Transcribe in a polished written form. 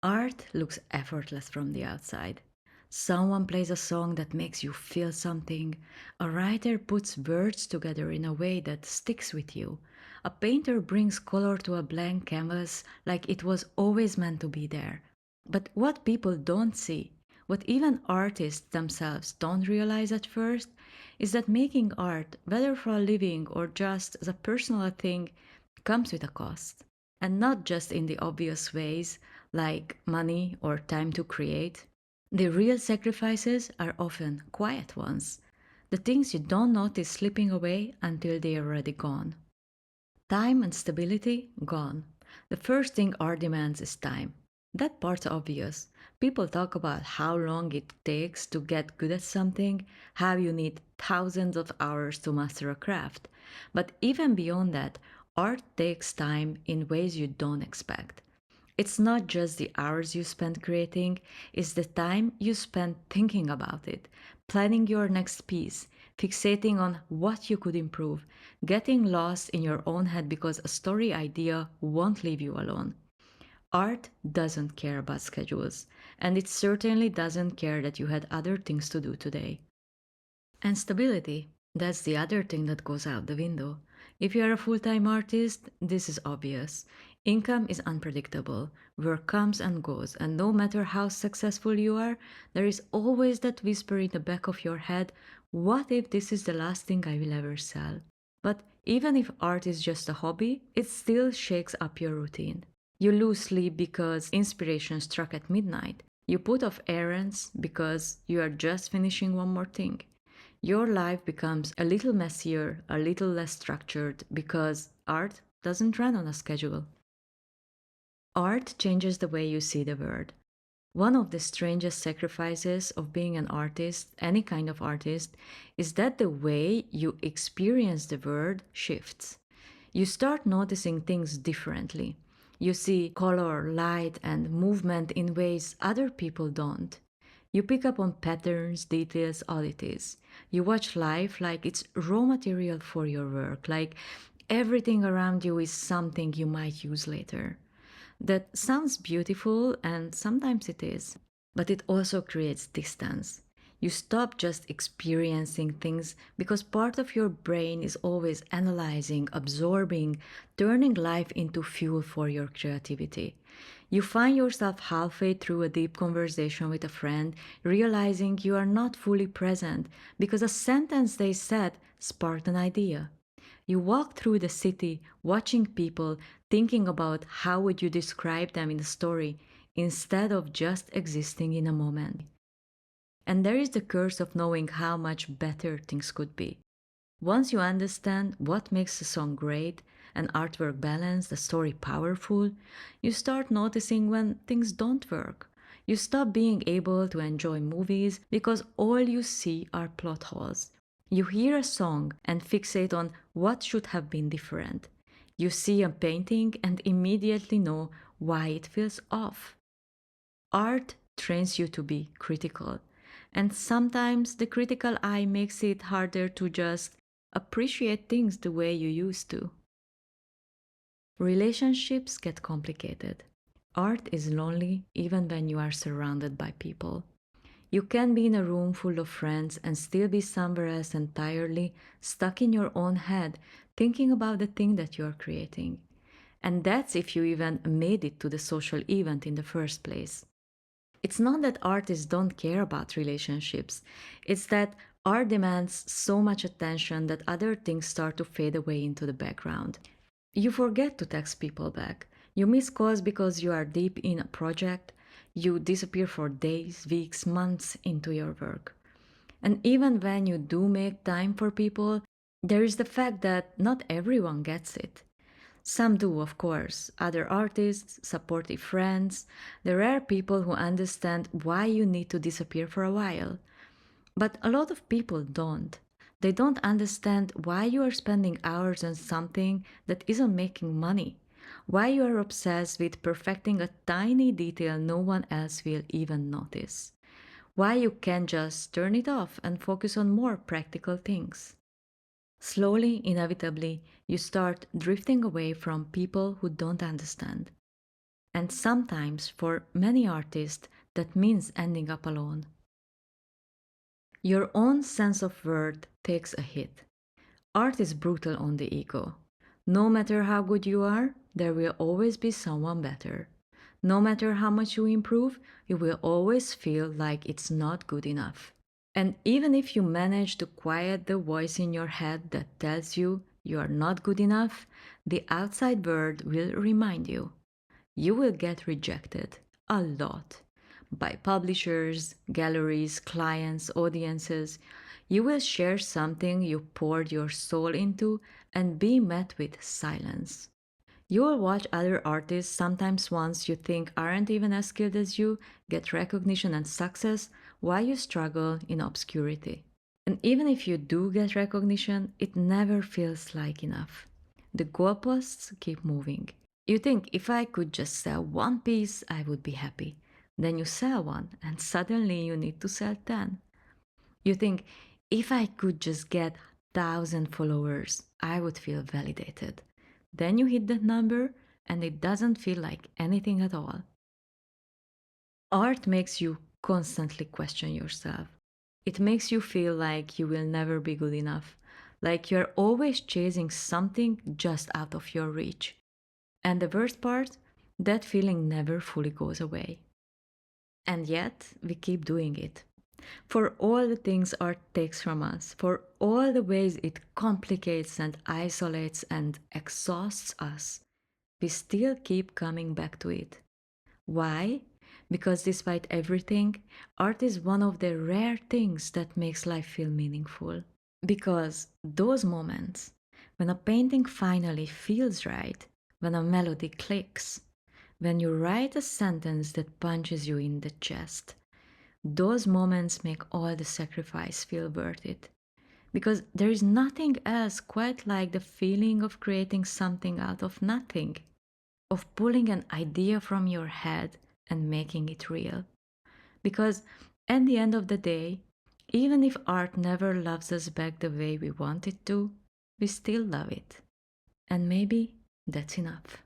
Art looks effortless from the outside. Someone plays a song that makes you feel something. A writer puts words together in a way that sticks with you. A painter brings color to a blank canvas like it was always meant to be there. But what people don't see, what even artists themselves don't realize at first, is that making art, whether for a living or just as a personal thing, comes with a cost. And not just in the obvious ways like money or time to create. The real sacrifices are often quiet ones, the things you don't notice slipping away until they are already gone. Time and stability gone. The first thing art demands is time. That part's obvious. People talk about how long it takes to get good at something, how you need thousands of hours to master a craft. But even beyond that, art takes time in ways you don't expect. It's not just the hours you spend creating, it's the time you spend thinking about it, planning your next piece, fixating on what you could improve, getting lost in your own head because a story idea won't leave you alone. Art doesn't care about schedules, and it certainly doesn't care that you had other things to do today. And stability, that's the other thing that goes out the window. If you are a full time artist, this is obvious. Income is unpredictable, work comes and goes, and no matter how successful you are, there is always that whisper in the back of your head, what if this is the last thing I will ever sell? But even if art is just a hobby, it still shakes up your routine. You lose sleep because inspiration struck at midnight. You put off errands because you are just finishing one more thing. Your life becomes a little messier, a little less structured because art doesn't run on a schedule. Art changes the way you see the world. One of the strangest sacrifices of being an artist, any kind of artist, is that the way you experience the world shifts. You start noticing things differently. You see color, light, and movement in ways other people don't. You pick up on patterns, details, oddities. You watch life like it's raw material for your work, like everything around you is something you might use later. That sounds beautiful, and sometimes it is, but it also creates distance. You stop just experiencing things because part of your brain is always analyzing, absorbing, turning life into fuel for your creativity. You find yourself halfway through a deep conversation with a friend, realizing you are not fully present because a sentence they said sparked an idea. You walk through the city watching people, thinking about how would you describe them in a story instead of just existing in a moment. And there is the curse of knowing how much better things could be. Once you understand what makes a song great, an artwork balanced, a story powerful, you start noticing when things don't work. You stop being able to enjoy movies because all you see are plot holes. You hear a song and fixate on what should have been different. You see a painting and immediately know why it feels off. Art trains you to be critical, and sometimes the critical eye makes it harder to just appreciate things the way you used to. Relationships get complicated. Art is lonely even when you are surrounded by people. You can be in a room full of friends and still be somewhere else entirely, stuck in your own head, thinking about the thing that you're creating. And that's if you even made it to the social event in the first place. It's not that artists don't care about relationships, it's that art demands so much attention that other things start to fade away into the background. You forget to text people back. You miss calls because you are deep in a project. You disappear for days, weeks, months into your work. And even when you do make time for people, there is the fact that not everyone gets it. Some do, of course, other artists, supportive friends, the rare people who understand why you need to disappear for a while. But a lot of people don't. They don't understand why you are spending hours on something that isn't making money, why you are obsessed with perfecting a tiny detail no one else will even notice, why you can just turn it off and focus on more practical things. Slowly, inevitably, you start drifting away from people who don't understand. And sometimes, for many artists, that means ending up alone. Your own sense of worth takes a hit. Art is brutal on the ego. No matter how good you are, there will always be someone better. No matter how much you improve, you will always feel like it's not good enough. And even if you manage to quiet the voice in your head that tells you you are not good enough, the outside world will remind you. You will get rejected a lot by publishers, galleries, clients, audiences. You will share something you poured your soul into and be met with silence. You will watch other artists, sometimes ones you think aren't even as skilled as you, get recognition and success while you struggle in obscurity. And even if you do get recognition, it never feels like enough. The goalposts keep moving. You think if I could just sell one piece, I would be happy. Then you sell one, and suddenly you need to sell 10. You think if I could just get 1,000 followers, I would feel validated. Then you hit that number, and it doesn't feel like anything at all. Art makes you constantly question yourself. It makes you feel like you will never be good enough, like you're always chasing something just out of your reach. And the worst part, that feeling never fully goes away. And yet, we keep doing it. For all the things art takes from us, for all the ways it complicates and isolates and exhausts us, we still keep coming back to it. Why? Because despite everything, art is one of the rare things that makes life feel meaningful. Because those moments, when a painting finally feels right, when a melody clicks, when you write a sentence that punches you in the chest, those moments make all the sacrifice feel worth it. Because there is nothing else quite like the feeling of creating something out of nothing, of pulling an idea from your head and making it real. Because at the end of the day, even if art never loves us back the way we want it to, we still love it. And maybe that's enough.